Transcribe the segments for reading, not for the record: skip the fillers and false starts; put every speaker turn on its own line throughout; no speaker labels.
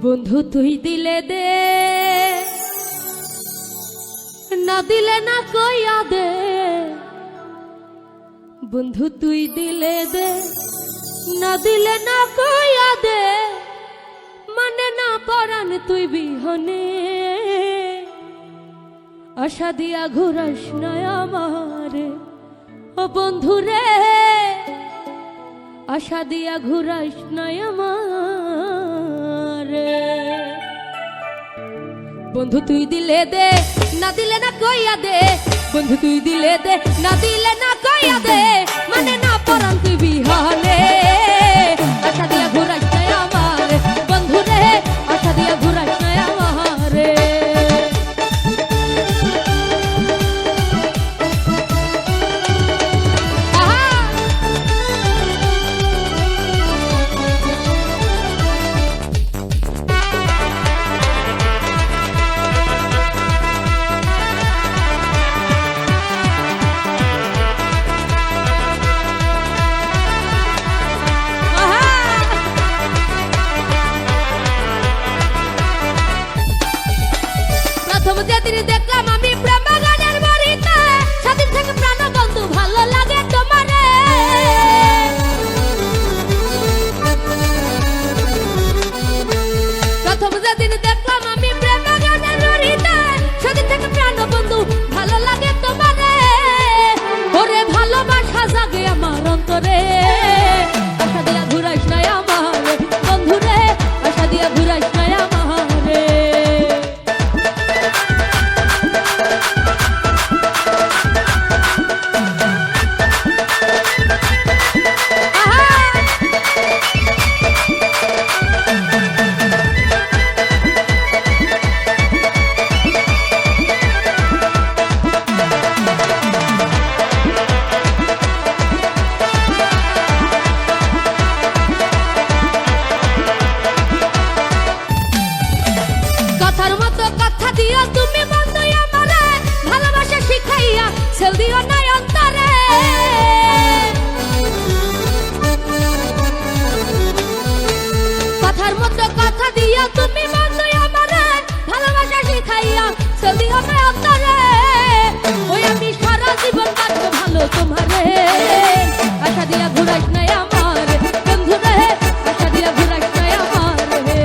বন্ধু তুই দিলে দে, না দিলে না কইয়া দে। বন্ধু তুই দিলে দে, না দিলে না কইয়া দে। মানে না পরাণ তুই বিহনে, আশা দিয়া ঘুরাস না আমারে। ও বন্ধু রে, আশা দিয়া ঘুরাস না আমারে। বন্ধু তুই দিলে দে, না দিলে না কইয়া দে। বন্ধু তুই দিলে দে, না দিলে না কইয়া দে। মানে না পরাণ তুই বিহনে, আশা দিয়া ঘুরাস না আমারে। বন্ধু রে, আশা দিয়া ঘুরাস না আমারে। প্রথম যেদিন দেখলাম আমি প্রেম গানের বাড়িতে, সেদিন থেকে প্রাণ বন্ধু ভালো লাগে তোমারে। প্রথম যেদিন দেখলাম আমি প্রেম গানের বাড়িতে, সেদিন থেকে প্রাণ বন্ধু ভালো লাগে তোমারে। ওরে ভালোবাসা জাগে আমার অন্তরে, আশা দিয়া ঘুরাইস না আমারে। বন্ধু রে, আশা দিয়া ঘুরাইস না আমারে। কথার মতো কথা দিও তুমি বন্ধু আমারে, ভালোবাসা শিখাইয়া ছেল দিও না অন্তরে। কথার মতো কথা দিও তুমি বন্ধু আমারে, ভালোবাসা শিখাইয়া ছেল দিও না অন্তরে। ওই আমি সারা জীবন বাঁচবো ভালো তোমারে, আশা দিয়া ঘুরাইস না আমারে। বন্ধু রে, আশা দিয়া ঘুরাইস না আমারে।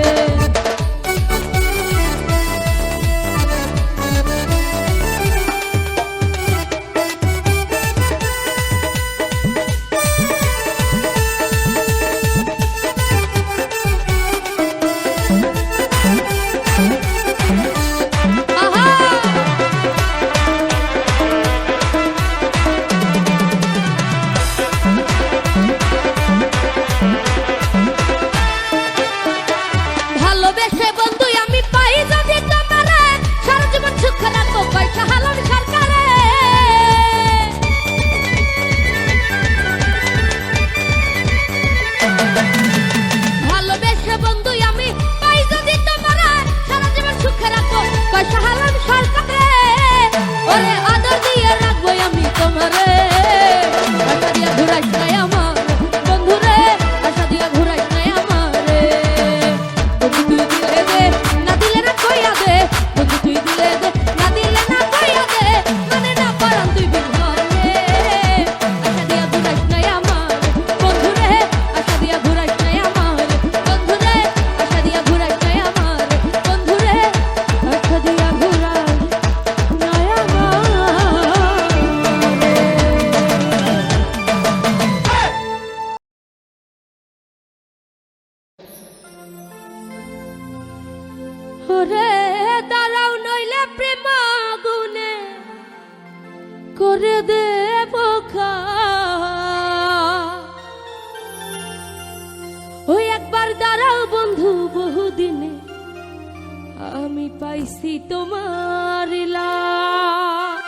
ভালোবেসে বন্ধু আমি পাই যদি তোমারে, সারা জীবন সুখে রাখবো পয়সা হালাল সরকারে। ভালোবেসে বন্ধু আমি পাই যদি তোমারে, সারা জীবন সুখে রাখবো পয়সা হালাল সরকারে। ওরে আদর দিয়ে রাখবো আমি তোমারে, আশা দিয়া ঘুরাইস না আমার। বন্ধু রে, আশা দিয়া ঘুরাইস না আমারে। বন্ধু তুই দিলে দে, না দিলে না কইয়া দে। বন্ধু তুই দিলে দে, না দিলে না কইয়া দে। মানে না পরাণ তুই বিহনে, আশা দিয়া ঘুরাইস না আমার। বন্ধু রে, আশা দিয়া ঘুরাইস না আমার। বন্ধু রে, আশা দিয়া ঘুরাইস না আমার। বন্ধু রে, আশা দিয়া ঘুরাইস না আমারে। ওরে দাঁড়াও নইলে প্রেম আগুনে করে দেব ওই একবার দাঁড়াও বন্ধু, বহুদিনে আমি পাইছি তোমার লাশ।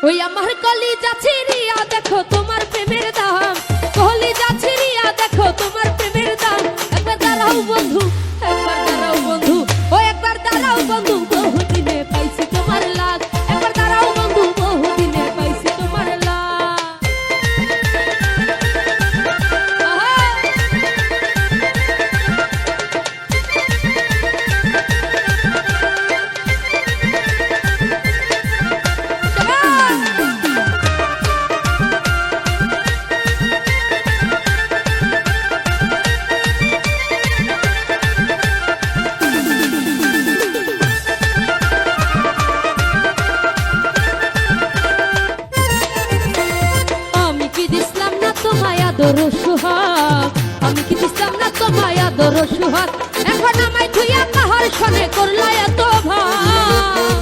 ওই আমার কলিজা ছিড়িয়া দেখো তোমার প্রেমের দাম, কলিজা ছিড়িয়া দেখো তোমার প্রেমের দাম। একবার দাঁড়াও বন্ধু, একবার দাঁড়াও বন্ধু, ও একবার দাঁড়াও বন্ধু, বহুদিনে পাইছি তোমার লাশ। একবার দাঁড়াও বন্ধু, বহুদিনে পাইছি তোমার লাশ। আদর সুহাগ, আমি কি দিতাম না তোমায় আদর সুহাগ। এখন আমায় ধুইয়া কাহার সনে করলা এত ভাগ,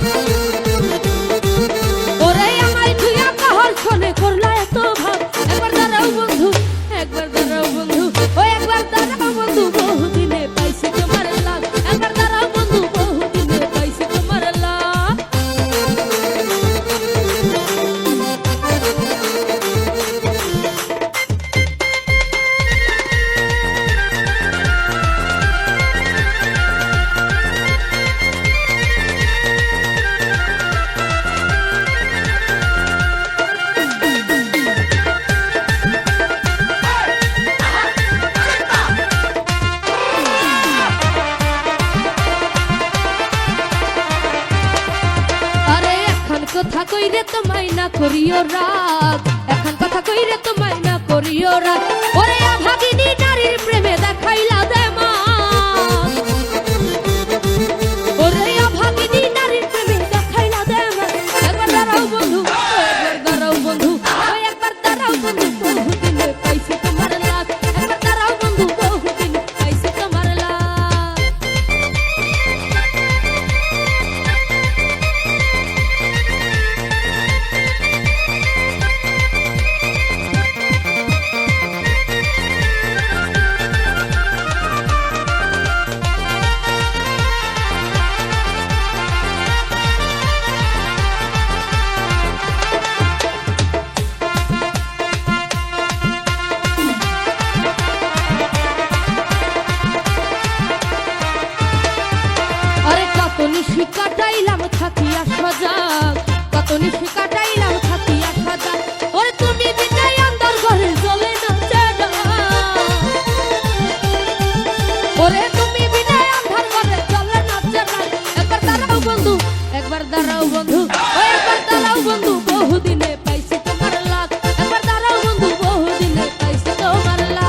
ওরে আমায় ধুইয়া কাহার সনে করলা এত ভাগ। একবার দাঁড়াও বন্ধু, একবার দাঁড়াও বন্ধু, ও একবার দাঁড়াও বন্ধু, বহুদিনে পাইছি তোমার লাগ। একবার দাঁড়াও বন্ধু, বহুদিনে পাইছি তোমার লাগ। কথা কইরে তোমায় না করিও রাগ, এখন কথা কইরে তোমায় না করিও রাগ। ওরে আভাগিনী নারীর প্রেমে দেখাইলা দেমা, ওরে আভাগিনী নারীর প্রেমে দেখাইলা দেমা। একবার দাঁড়াও বন্ধু, একবার দাঁড়াও বন্ধু, ওই একবার দাঁড়াও বন্ধু, বহুদিনে পাইছি তোমার লাগ। একবার দাঁড়াও বন্ধু, বহুদিনে পাইছি তোমার লাগ। নিশি কাটাইলাম থাকিয়া সজাগ, কত নিশি কাটাইলাম থাকিয়া সজাগ। ওরে তুমি বিনাই আন্দার ঘরে জ্বলে না চেরা, ওরে তুমি বিনাই আন্ধার ঘরে জ্বলে না চেরা। একবার দাঁড়াও বন্ধু, একবার দাঁড়াও বন্ধু, ও একবার দাঁড়াও বন্ধু, বহুদিনে পাইছি তোমার লাগ। একবার দাঁড়াও বন্ধু, বহুদিনে পাইছি তোমার লাগ।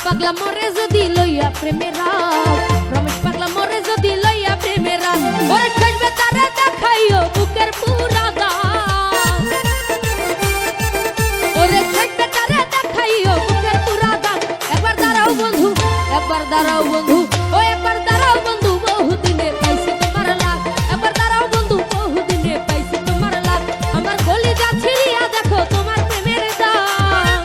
পাগলা মরে যদি লইয়া প্রেমের রাগ, রমেশ পাগলা মরে যদি লইয়া প্রেমের রাগ। ওরে ঠেকবে তারে দেখাইও বুকের পুরা দাগ, ওরে ঠেকবে তারে দেখাইও বুকের পুরা দাগ। একবার দাঁড়াও বন্ধু, একবার দাঁড়াও বন্ধু, ও একবার দাঁড়াও বন্ধু, বহুদিনে পাইছি তোমার লাগ। একবার দাঁড়াও বন্ধু, বহুদিনে পাইছি তোমার লাগ। আমার কলিজা ছিড়িয়া দেখো তোমার প্রেমের দাগ,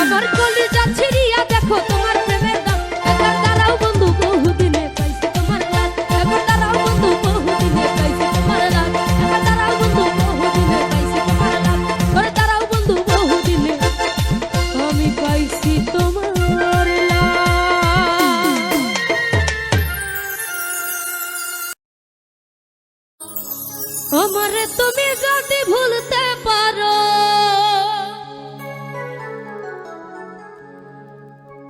আমার কলিজা ছিড়িয়া দেখো তোমার প্রেমের দাগ। একবার দাঁড়াও বন্ধু, বহুদিনে পাইছি তোমার লাগ। একবার দাঁড়াও বন্ধু, বহুদিনে পাইছি তোমার লাগ। একবার দাঁড়াও বন্ধু, বহুদিনে পাইছি তোমার লাগ। ওরে দাঁড়াও বন্ধু, বহুদিনে আমি পাইছি তোমার লাগ। আমারে তুমি যদি ভুলতে পারো,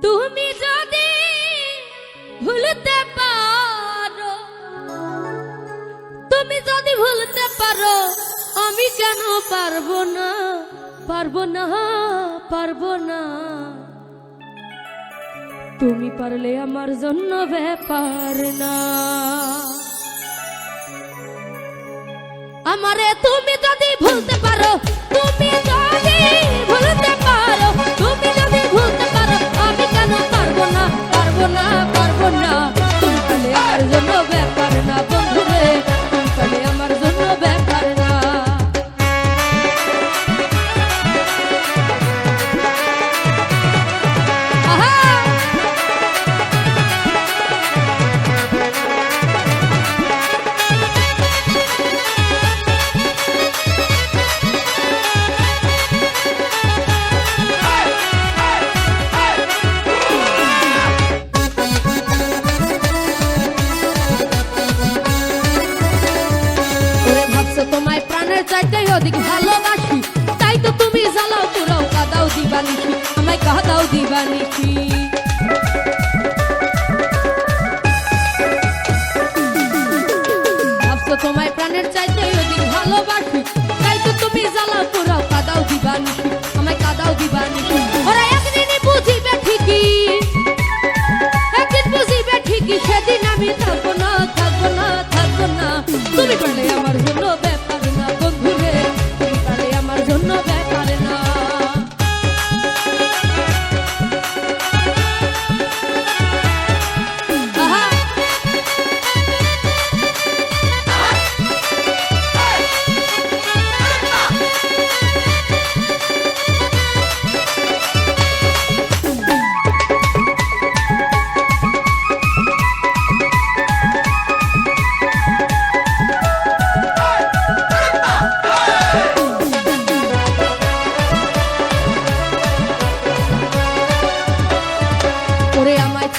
তুমি যদি ভুলতে পারো, তুমি যদি ভুলতে পারো, আমি কেন পারবো না, পারবো না, পারবো না। তুমি পারলে আমার জন্য ব্যাপার না। আমারে তুমি যদি ভুলতে পারো, তুমি যদি ভুলতে পারো, তুমি যদি ভুলতে পারো, আমি কেন পারবো না, পারবো না, পারবো না। তুমি পারলে আমার জন্য ব্যাপার না বন্ধু রে, তুমি পারলে আমার জন্য ব্যাপার না। দিবানিশি। ভাবছো তোমায় প্রাণের চাইতে অধিক ভালোবাসি, তাই তো তুমি জ্বালাও পোড়াও কাদাও দিবানিশি, আমায় কাদাও দিবানিশি। ওরা একদিনই বুঝিবে ঠিকই, একদিন বুঝিবে ঠিকই, সেদিন আমি থাকবো না থাকবো না থাকবো না। তুমি পারলে আমার জন্য ব্যাপার না বন্ধুরে, তুমি পারলে আমার জন্য ব্যাপার না।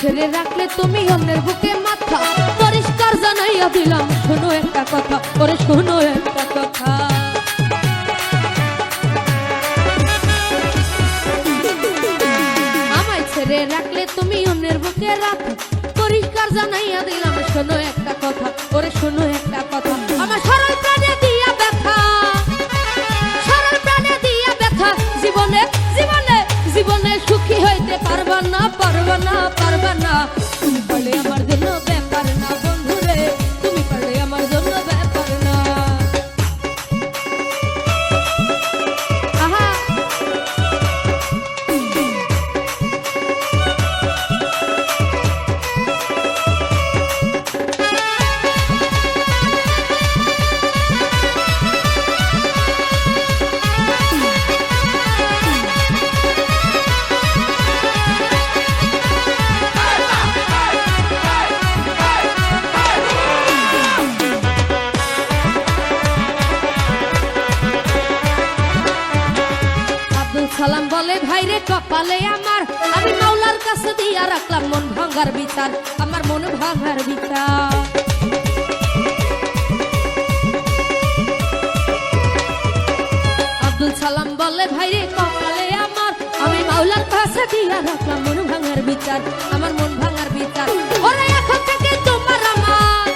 ছেড়ে রাখলে তুমি অন্যের বুকে মাথা, পরিষ্কার জানাইয়া দিলাম শোনো একটা কথা, ওরে শোনো একটা কথা। আমায় ছেড়ে রাখলে তুমি অন্যের বুকে রাখো, পরিষ্কার জানাইয়া দিলাম শোনো একটা কথা, ওরে শোনো একটা কথা। আমার সরল প্রাণে দিয়া ব্যথা, সরল প্রাণে দিয়া ব্যথা, জীবনে জীবনে জীবনে সুখী হইতে পারবা না পারবা না পারবা না। তুমি পারলে আমার জন্য ব্যাপার না বন্ধুরে, তুমি পারলে আমার জন্য ব্যাপার না। আহা সালাম বলে ভাইরে কপালে আমার, আমি মাওলার কাছে দিয়া রাখলাম মন ভাঙার বিচার, আমার মন ভাঙার বিচার। আব্দুল সালাম বলে ভাইরে কপালে আমার, আমি মাওলার কাছে দিয়া রাখলাম মন ভাঙার বিচার, আমার মন ভাঙার বিচার। ওরে এখন থেকে তোমার আমার,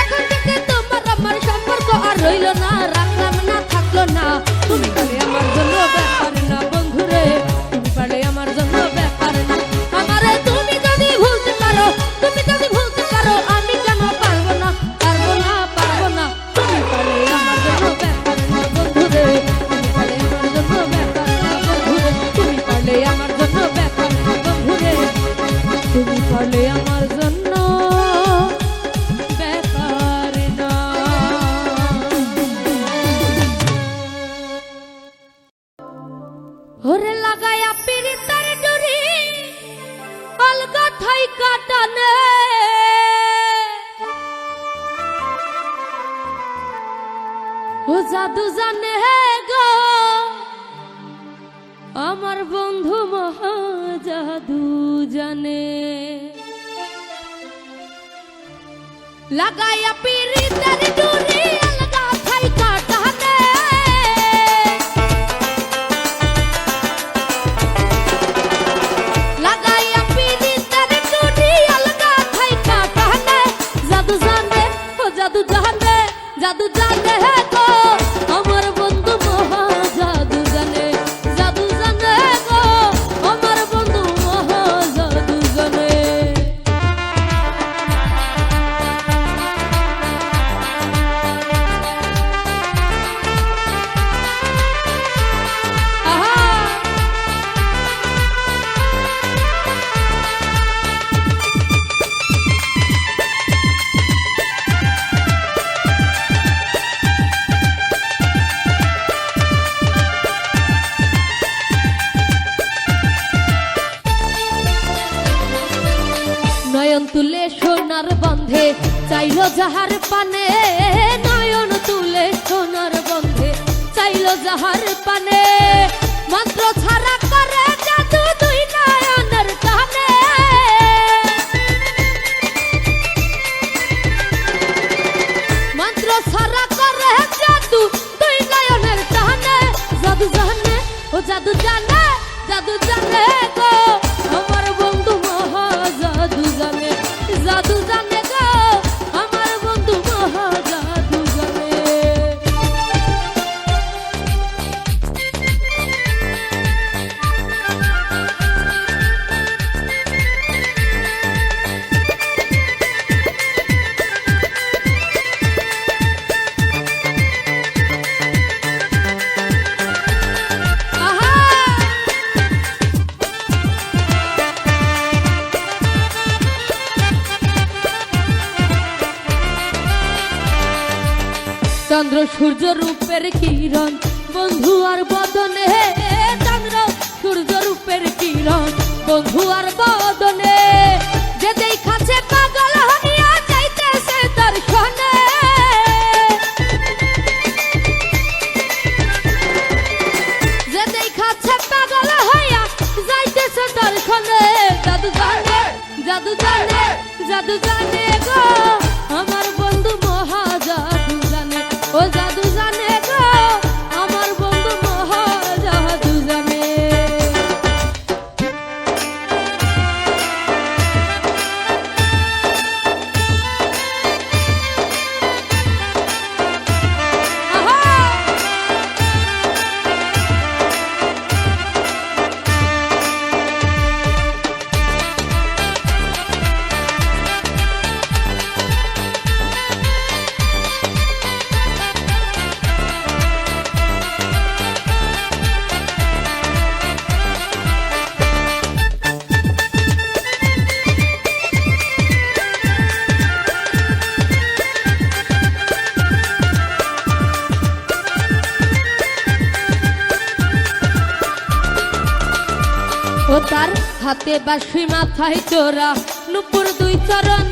এখন থেকে তোমার আমার সম্পর্ক আর রইল না, রাখলাম না থাকলো না। তুমি পারলে আমার জন্য ব্যাপার না বন্ধুরে, তুমি পারলে আমার জন্য ব্যাপার না। আমারে তুমি যদি ভুলতে পারো, তুমি যদি ভুলতে পারো, আমি কেন পারবো না পারবো না পারবো না। তুমি পারলে আমার জন্য ব্যাপার না বন্ধুরে, তুমি পারলে আমার জন্য ব্যাপার না বন্ধুরে, তুমি পারলে আমার জন্য ব্যাপার না বন্ধুরে, তুমি পারলে আমার জন্য ব্যাপার না। ওরে লাগায়া পিরিতার ডুরি অলগা ঠাই কাটানে, ও জাদু জানে গো আমার বন্ধু মহা জাদু জানে। লাগায়া পিরিতার ডুরি অলগা ঠাই কাটানে, লাগায়া পিরিতার ডুরি অলগা ঠাই কাটানে, জাদু জানে ও জাদু জানে, জাদু জানে গো আমার বন্ধু মহা জাদু জানে, জাদু জানে গো আমার বন্ধু মহা জাদু জানে। নয়ন তুলে সোনার বন্ধে চাইলো যাহার পানে, নয়ন তুলে সোনার বন্ধে চাইলো যাহার পানে, মন্ত্র ছাড়া করে জাদু দুই নয়নের টানে। মন্ত্র ছাড়া করে জাদু দুই নয়নের টানে, জাদু জানে ও জাদু জানে, জাদু জানে চন্দ্র সূর্য রূপের কিরণ বন্ধু আর বদনে, চন্দ্র সূর্য রূপের কিরণ বন্ধু আর বদনে, যে দেখাছে পাগল হইয়া যাইতেছে দর্শনে, যে দেখাছে পাগল হইয়া যাইতেছে দর্শনে। জাদু জানে জাদু জানে জাদু জানে গো আমার বন্ধু মহা জাদু জানে, ও জাদু জানে গো আমার বন্ধু মহা জাদু জানে। ও তার হাতে বাঁশি মাথায় চোরা নুপুর দুই চরণ